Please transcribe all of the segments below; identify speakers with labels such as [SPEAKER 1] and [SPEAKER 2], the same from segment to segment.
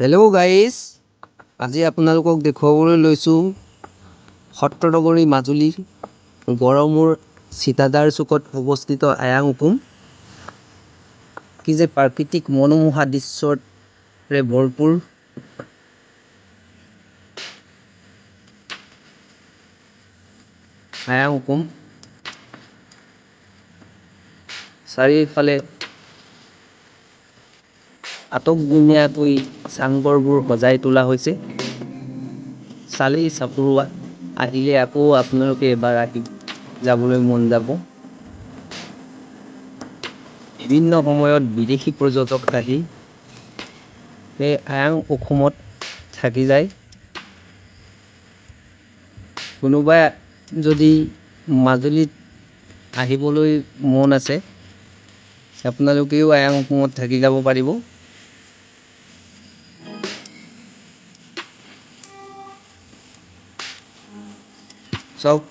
[SPEAKER 1] Hello' guys, আজি আপোনালোকক দেখুৱাবলৈ লৈছোঁ সত্ৰনগৰী মাজুলীৰ গড়মূৰ চিতাদাৰ চুকত অৱস্থিত আয়াং উকুম। কি যে প্ৰাকৃতিক মনোমোহা দৃশ্যৰে ভৰপূৰ। আয়াং উকুম চাৰিওফালে আটকধুনীয়াকৈ চাংঘৰবোৰ সজাই তোলা হৈছে। চালি চাপৰুৱা, আহিলে আকৌ আপোনালোকে এবাৰ আহি যাবলৈ মন যাব। বিভিন্ন সময়ত বিদেশী পৰ্যটক আহি এই আয়াং উকুমত থাকি যায়। কোনোবাই যদি মাজুলীত আহিবলৈ মন আছে, আপোনালোকেও আয়াং উকুমত থাকি যাব পাৰিব। চাওক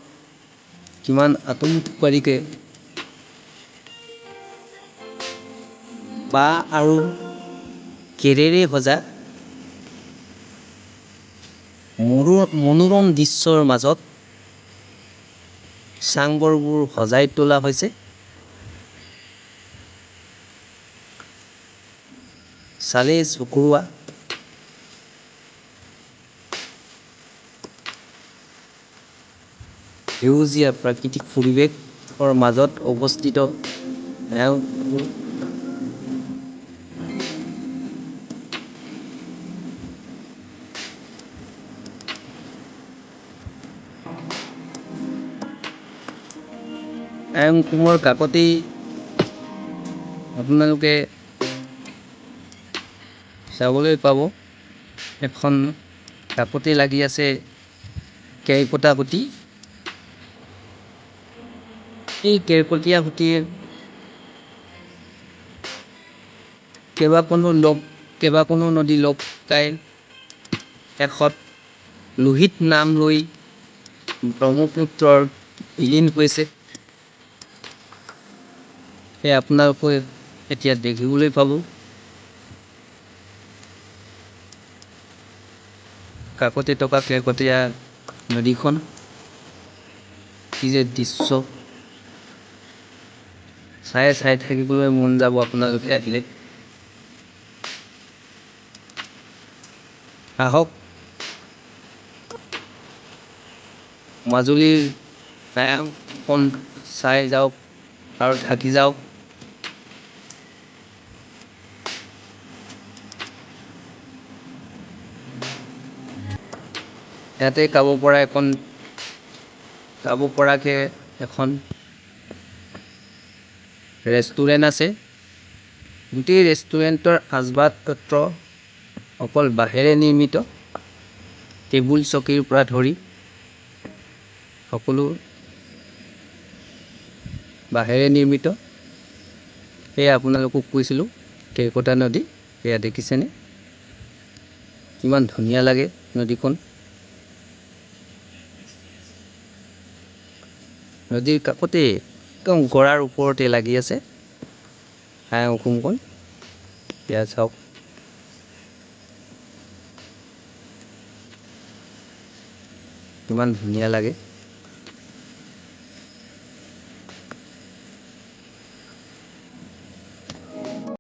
[SPEAKER 1] কিমান আটোমটোকাৰীকে বাঁহ আৰু খেৰেৰে সজা মনোৰম দৃশ্যৰ মাজত চাংঘৰবোৰ সজাই তোলা হৈছে। চালে চকুৰোৱা, সেউজীয়া প্ৰাকৃতিক পৰিৱেশৰ মাজত অৱস্থিত আয়াং উকুম আয়াং উকুমৰ কাষতেই আপোনালোকে চাবলৈ পাব, এখন কাষতে লাগি আছে কেৰ্কেটুৱা খুঁটি। এই কেৰ্কেটুৱা খুঁটিৰ কেইবাখনো নদী লগ খাই শেষত লোহিত নাম লৈ ব্ৰহ্মপুত্ৰৰ বিলীন হৈছে। সেয়া আপোনালোকে এতিয়া দেখিবলৈ পাব। কাষতে থকা কেৰ্কেটুৱা নদীখন, কি যে দৃশ্য, চাই চাই থাকিবলৈ মন যাব আপোনালোকে আহিলে। আহক মাজুলীৰ আয়াংখন চাই যাওক আৰু থাকি যাওক। ইয়াতে খাব পৰাকৈ এখন ৰেষ্টুৰেণ্ট আছে। গোটেই ৰেষ্টুৰেণ্টৰ আচবাব পত্ৰ অকল বাঁহেৰে নিৰ্মিত। টেবুল চকীৰ পৰা ধৰি সকলো বাঁহেৰে নিৰ্মিত। সেয়া আপোনালোকক কৈছিলোঁ কেৰ্কেটুৱা নদী, সেয়া দেখিছেনে কিমান ধুনীয়া লাগে নদীখন। নদীৰ কাষতে একদম গড়াৰ ওপৰতে লাগি আছে আয়াং উকুমখন। এয়া চাওক, কিমান ধুনীয়া লাগে।